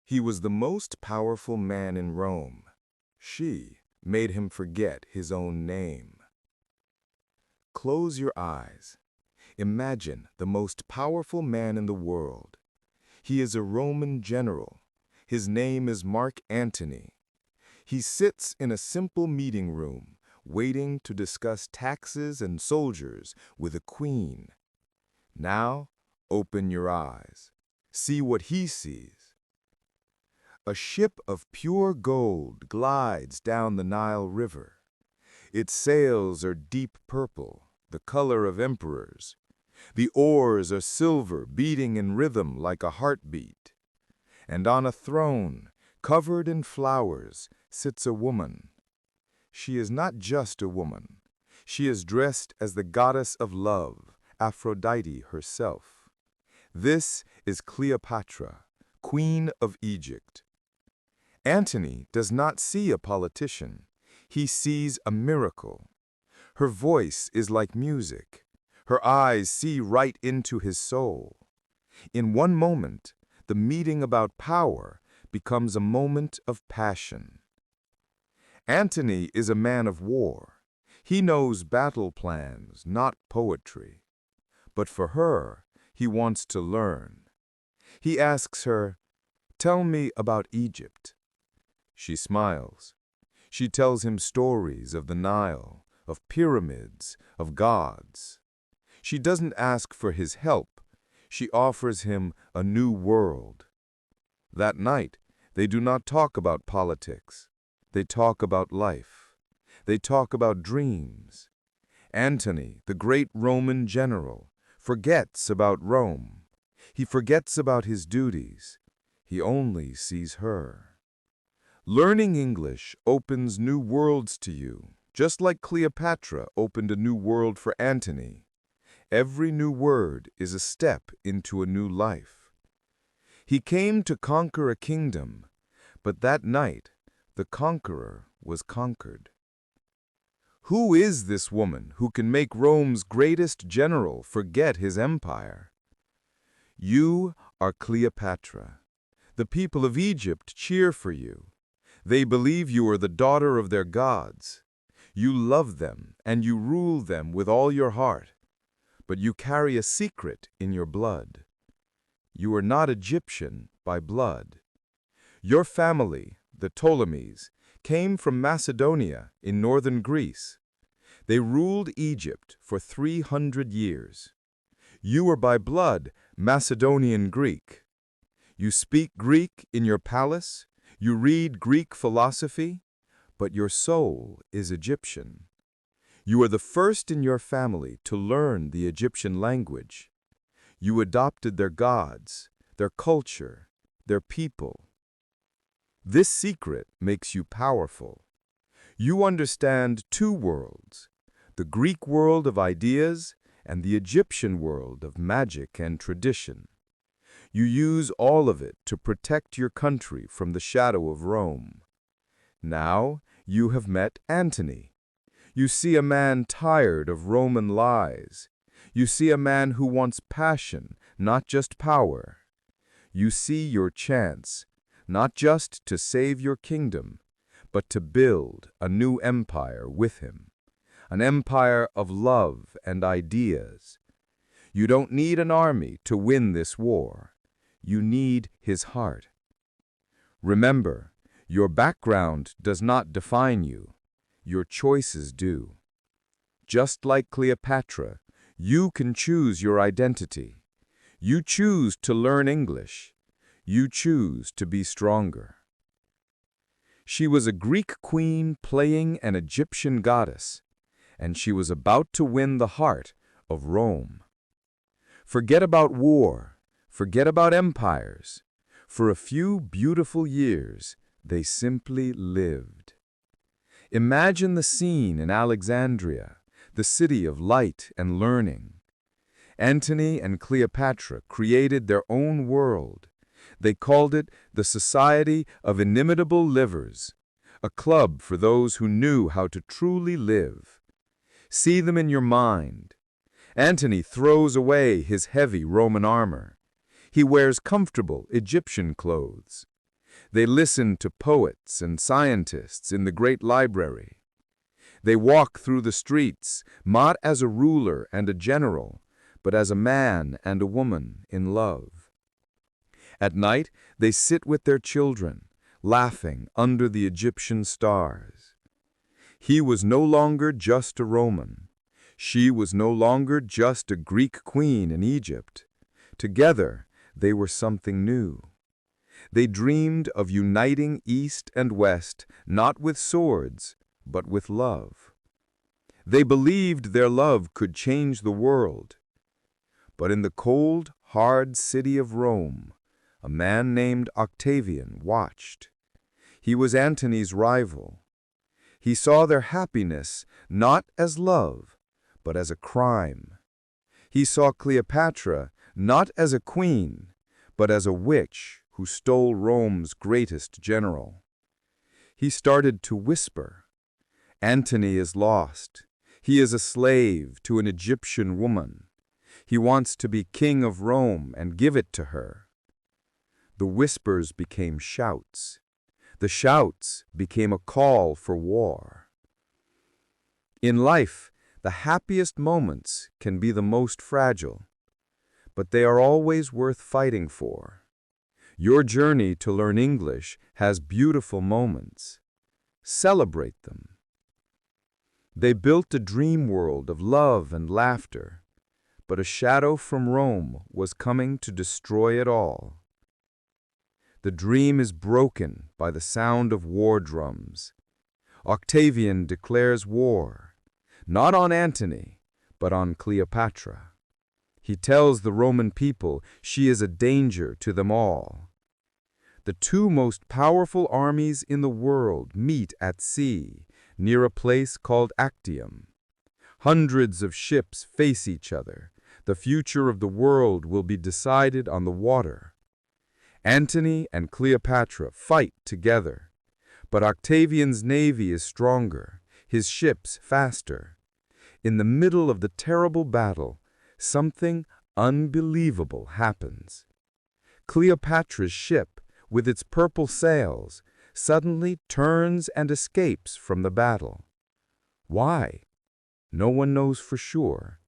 He was the most powerful man in Rome. She made him forget his own name. Close your eyes. Imagine the most powerful man in the world. He is a Roman general. His name is Mark Antony. He sits in a simple meeting room, waiting to discuss taxes and soldiers with a queen. Now, open your eyes. See what he sees. A ship of pure gold glides down the Nile River. Its sails are deep purple, the color of emperors. The oars are silver, beating in rhythm like a heartbeat. And on a throne, covered in flowers, sits a woman. She is not just a woman. She is dressed as the goddess of love, Aphrodite herself. This is Cleopatra, Queen of Egypt. Antony does not see a politician. He sees a miracle. Her voice is like music. Her eyes see right into his soul. In one moment, the meeting about power becomes a moment of passion. Antony is a man of war. He knows battle plans, not poetry. But for her, he wants to learn. He asks her, "Tell me about Egypt." She smiles. She tells him stories of the Nile, of pyramids, of gods. She doesn't ask for his help. She offers him a new world. That night, they do not talk about politics. They talk about life. They talk about dreams. Antony, the great Roman general, forgets about Rome. He forgets about his duties. He only sees her. Learning English opens new worlds to you, just like Cleopatra opened a new world for Antony. Every new word is a step into a new life. He came to conquer a kingdom, but that night the conqueror was conquered. Who is this woman who can make Rome's greatest general forget his empire? You are Cleopatra. The people of Egypt cheer for you. They believe you are the daughter of their gods. You love them and you rule them with all your heart. But you carry a secret in your blood. You are not Egyptian by blood. Your family, the Ptolemies, came from Macedonia in northern Greece. They ruled Egypt for 300 years. You are by blood Macedonian Greek. You speak Greek in your palace. You read Greek philosophy, but your soul is Egyptian. You are the first in your family to learn the Egyptian language. You adopted their gods, their culture, their people. This secret makes you powerful. You understand two worlds, the Greek world of ideas and the Egyptian world of magic and tradition. You use all of it to protect your country from the shadow of Rome. Now you have met Antony. You see a man tired of Roman lies. You see a man who wants passion, not just power. You see your chance, not just to save your kingdom, but to build a new empire with him, an empire of love and ideas. You don't need an army to win this war. You need his heart. Remember, your background does not define you. Your choices do. Just like Cleopatra, you can choose your identity. You choose to learn English. You choose to be stronger. She was a Greek queen playing an Egyptian goddess, and she was about to win the heart of Rome. Forget about war. Forget about empires. For a few beautiful years, they simply lived. Imagine the scene in Alexandria, the city of light and learning. Antony and Cleopatra created their own world. They called it the Society of Inimitable Livers, a club for those who knew how to truly live. See them in your mind. Antony throws away his heavy Roman armor. He wears comfortable Egyptian clothes. They listened to poets and scientists in the great library. They walk through the streets, not as a ruler and a general, but as a man and a woman in love. At night, they sit with their children, laughing under the Egyptian stars. He was no longer just a Roman. She was no longer just a Greek queen in Egypt. Together, they were something new. They dreamed of uniting East and West, not with swords, but with love. They believed their love could change the world. But in the cold, hard city of Rome, a man named Octavian watched. He was Antony's rival. He saw their happiness not as love, but as a crime. He saw Cleopatra not as a queen, but as a witch who stole Rome's greatest general. He started to whisper, "Antony is lost. He is a slave to an Egyptian woman. He wants to be king of Rome and give it to her." The whispers became shouts. The shouts became a call for war. In life, the happiest moments can be the most fragile, but they are always worth fighting for. Your journey to learn English has beautiful moments. Celebrate them. They built a dream world of love and laughter, but a shadow from Rome was coming to destroy it all. The dream is broken by the sound of war drums. Octavian declares war, not on Antony, but on Cleopatra. He tells the Roman people she is a danger to them all. The two most powerful armies in the world meet at sea, near a place called Actium. Hundreds of ships face each other. The future of the world will be decided on the water. Antony and Cleopatra fight together, but Octavian's navy is stronger, his ships faster. In the middle of the terrible battle, something unbelievable happens. Cleopatra's ship, with its purple sails, suddenly turns and escapes from the battle. Why? No one knows for sure.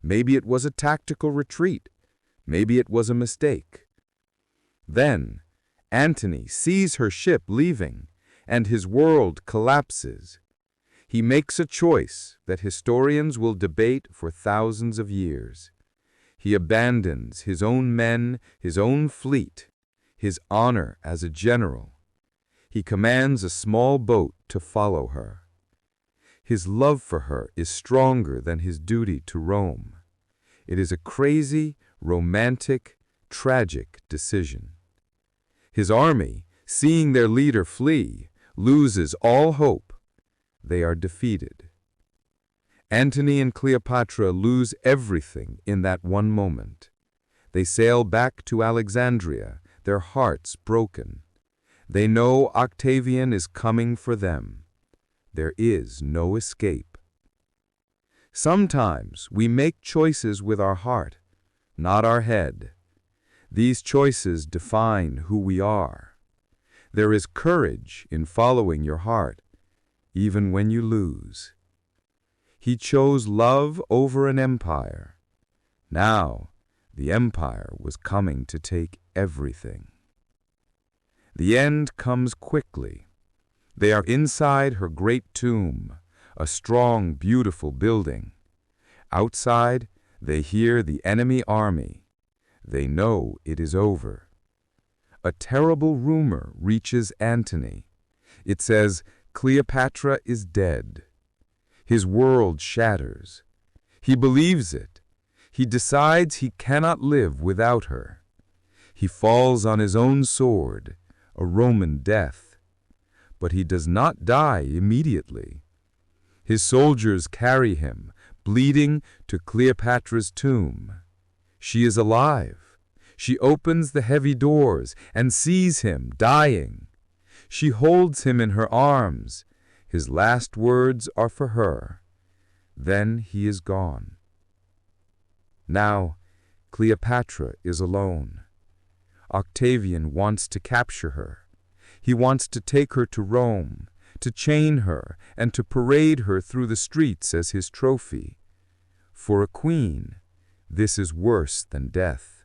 Maybe it was a tactical retreat. Maybe it was a mistake. Then, Antony sees her ship leaving, and his world collapses. He makes a choice that historians will debate for thousands of years. He abandons his own men, his own fleet, his honor as a general. He commands a small boat to follow her. His love for her is stronger than his duty to Rome. It is a crazy, romantic, tragic decision. His army, seeing their leader flee, loses all hope. They are defeated. Antony and Cleopatra lose everything in that one moment. They sail back to Alexandria, their hearts broken. They know Octavian is coming for them. There is no escape. Sometimes we make choices with our heart, not our head. These choices define who we are. There is courage in following your heart, even when you lose. He chose love over an empire. Now, the empire was coming to take everything. The end comes quickly. They are inside her great tomb, a strong, beautiful building. Outside, they hear the enemy army. They know it is over. A terrible rumor reaches Antony. It says, Cleopatra is dead. His world shatters. He believes it. He decides he cannot live without her. He falls on his own sword, a Roman death. But he does not die immediately. His soldiers carry him, bleeding, to Cleopatra's tomb. She is alive. She opens the heavy doors and sees him dying. She holds him in her arms. His last words are for her. Then he is gone. Now, Cleopatra is alone. Octavian wants to capture her. He wants to take her to Rome, to chain her and to parade her through the streets as his trophy. For a queen, this is worse than death.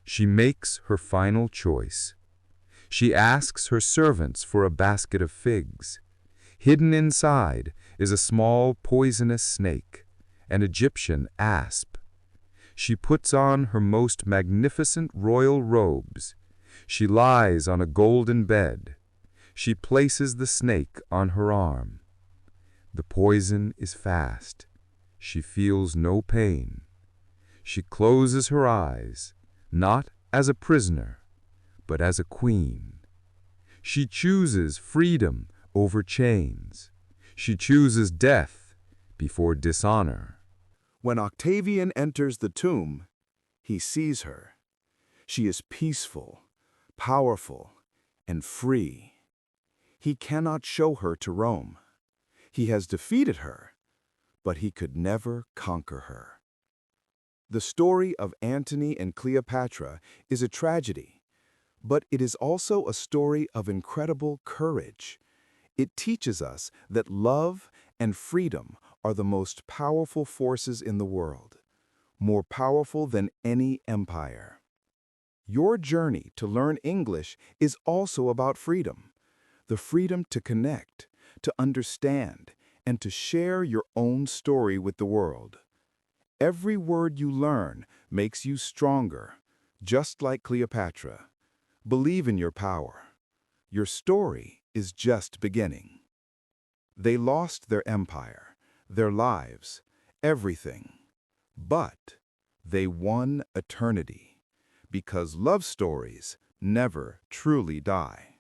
She makes her final choice. She asks her servants for a basket of figs. Hidden inside is a small poisonous snake, an Egyptian asp. She puts on her most magnificent royal robes. She lies on a golden bed. She places the snake on her arm. The poison is fast. She feels no pain. She closes her eyes, not as a prisoner, but as a queen. She chooses freedom over chains. She chooses death before dishonor. When Octavian enters the tomb, he sees her. She is peaceful, powerful, and free. He cannot show her to Rome. He has defeated her, but he could never conquer her. The story of Antony and Cleopatra is a tragedy, but it is also a story of incredible courage. It teaches us that love and freedom are the most powerful forces in the world, more powerful than any empire. Your journey to learn English is also about freedom, the freedom to connect, to understand, and to share your own story with the world. Every word you learn makes you stronger, just like Cleopatra. Believe in your power. Your story is just beginning. They lost their empire, their lives, everything. But they won eternity, because love stories never truly die.